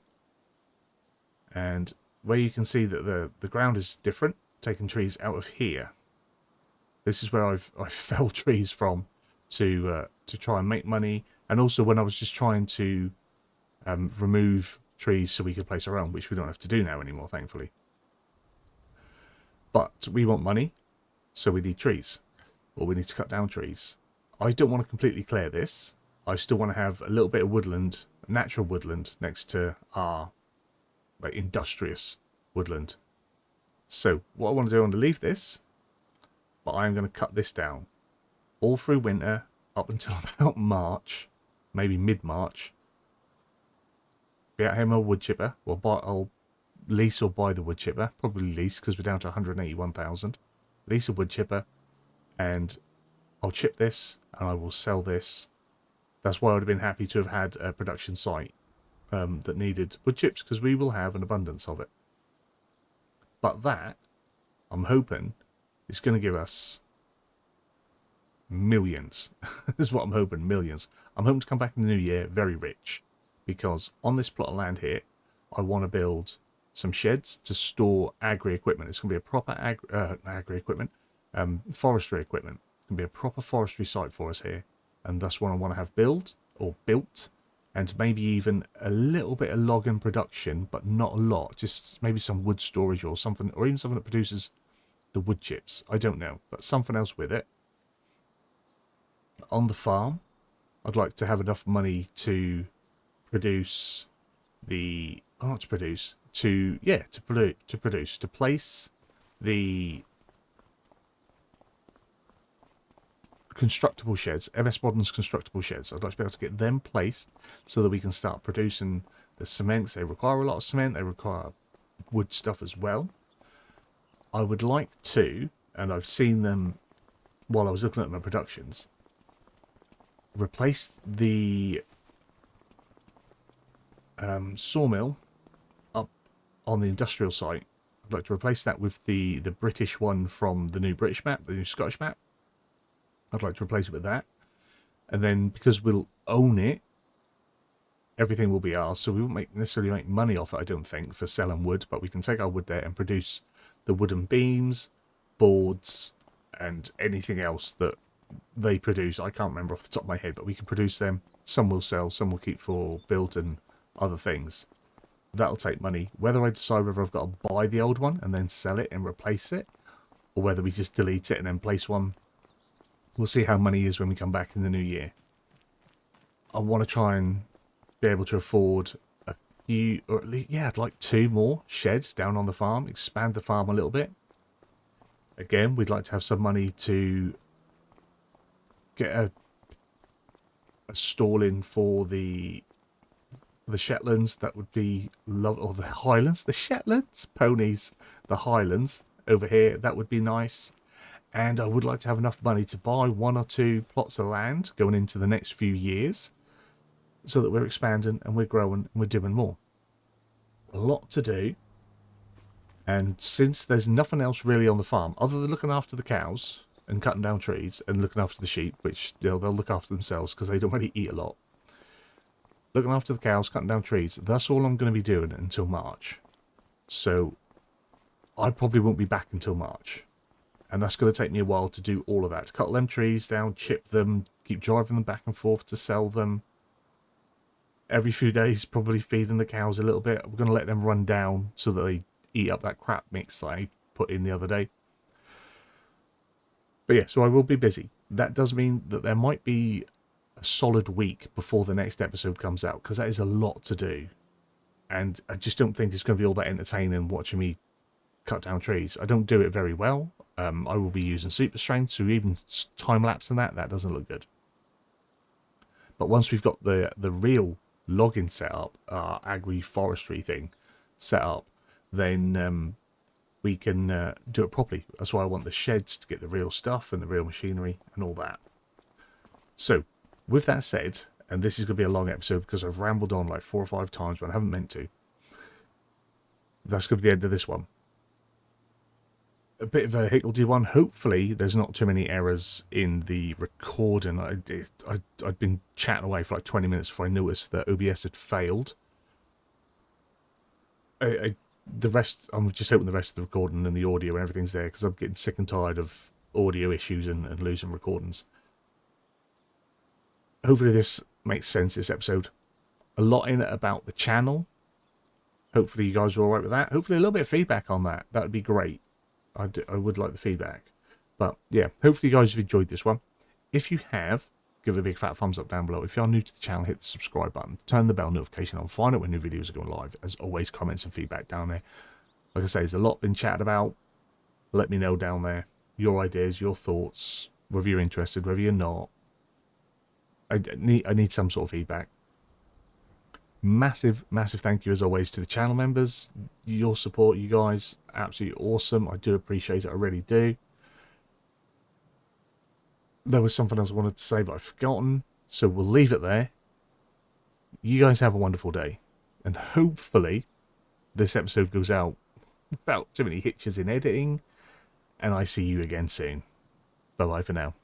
And where you can see that the ground is different, taken trees out of here. This is where I've felled trees from to try and make money, and also when I was just trying to remove trees so we could place our own, which we don't have to do now anymore, thankfully. But we want money, so we need trees, or we need to cut down trees. I don't want to completely clear this. I still want to have a little bit of woodland, natural woodland, next to our like industrious woodland. So what I want to do, I want to leave this, but I'm going to cut this down all through winter up until about March, maybe mid-March. Be out here with my wood chipper. Well, I'll lease or buy the wood chipper. Probably lease because we're down to 181,000. Lease a wood chipper, and I'll chip this and I will sell this. That's why I would have been happy to have had a production site that needed wood chips, because we will have an abundance of it. But that, I'm hoping, is going to give us millions. This is what I'm hoping, millions. I'm hoping to come back in the new year very rich, because on this plot of land here, I want to build some sheds to store agri equipment. It's going to be a proper agri equipment, forestry equipment. It's going to be a proper forestry site for us here, and that's what I want to have built, and maybe even a little bit of logging production, but not a lot. Just maybe some wood storage or something, or even something that produces the wood chips. I don't know, but something else with it. On the farm, I'd like to have enough money to produce the to place the constructible sheds, MS Modern's constructible sheds. I'd like to be able to get them placed so that we can start producing the cement. They require a lot of cement. They require wood stuff as well. I would like to, and I've seen them while I was looking at my productions, replace the sawmill up on the industrial site. I'd like to replace that with the British one from the new British map, the new Scottish map. I'd like to replace it with that. And then, because we'll own it, everything will be ours, so we won't necessarily make money off it, I don't think, for selling wood, but we can take our wood there and produce the wooden beams, boards, and anything else that they produce. I can't remember off the top of my head, but we can produce them. Some will sell, some will keep for build and other things. That'll take money. Whether I decide whether I've got to buy the old one and then sell it and replace it, or whether we just delete it and then place one, we'll see how money is when we come back in the new year. I want to try and be able to afford a few, or at least, I'd like 2 more sheds down on the farm, expand the farm a little bit. Again, we'd like to have some money to get a stall in for the Shetlands. That would be love, or the Highlands, the Shetlands ponies, the Highlands over here. That would be nice. And I would like to have enough money to buy 1 or 2 plots of land going into the next few years, so that we're expanding and we're growing and we're doing more. A lot to do. And since there's nothing else really on the farm other than looking after the cows and cutting down trees and looking after the sheep, which they'll look after themselves because they don't really eat a lot. Looking after the cows, cutting down trees, that's all I'm going to be doing until March. So I probably won't be back until March. And that's going to take me a while to do all of that. To cut them trees down, chip them, keep driving them back and forth to sell them. Every few days, probably feeding the cows a little bit. We're going to let them run down so that they eat up that crap mix that I put in the other day. But yeah, so I will be busy. that does mean that there might be a solid week before the next episode comes out, because that is a lot to do. And I just don't think it's going to be all that entertaining watching me cut down trees. I don't do it very well. I will be using super strength, so even time lapse and that doesn't look good. But once we've got the real logging set up, our agri-forestry thing set up, then we can do it properly. That's why I want the sheds to get the real stuff and the real machinery and all that. So, with that said, and this is going to be a long episode because I've rambled on like 4 or 5 times, but I haven't meant to. That's going to be the end of this one. A bit of a higgledy one. Hopefully, there's not too many errors in the recording. I'd been chatting away for like 20 minutes before I noticed that OBS had failed. The rest, I'm just hoping the rest of the recording and the audio and everything's there, because I'm getting sick and tired of audio issues and losing recordings. Hopefully this makes sense, this episode. A lot in it about the channel. Hopefully you guys are alright with that. Hopefully a little bit of feedback on that. That would be great. I would like the feedback. But yeah, hopefully you guys have enjoyed this one. If you have, give it a big fat thumbs up down below. If you are new to the channel, hit the subscribe button. Turn the bell notification on. Find out when new videos are going live. As always, comments and feedback down there. Like I say, there's a lot been chatted about. Let me know down there. Your ideas, your thoughts. Whether you're interested, whether you're not. I need some sort of feedback. Massive thank you as always to the channel members. Your support, you guys, absolutely awesome. I do appreciate it, I really do. There was something else I wanted to say, but I've forgotten, so we'll leave it there. You guys have a wonderful day, and hopefully this episode goes out without too many hitches in editing, and I see you again soon. Bye bye for now.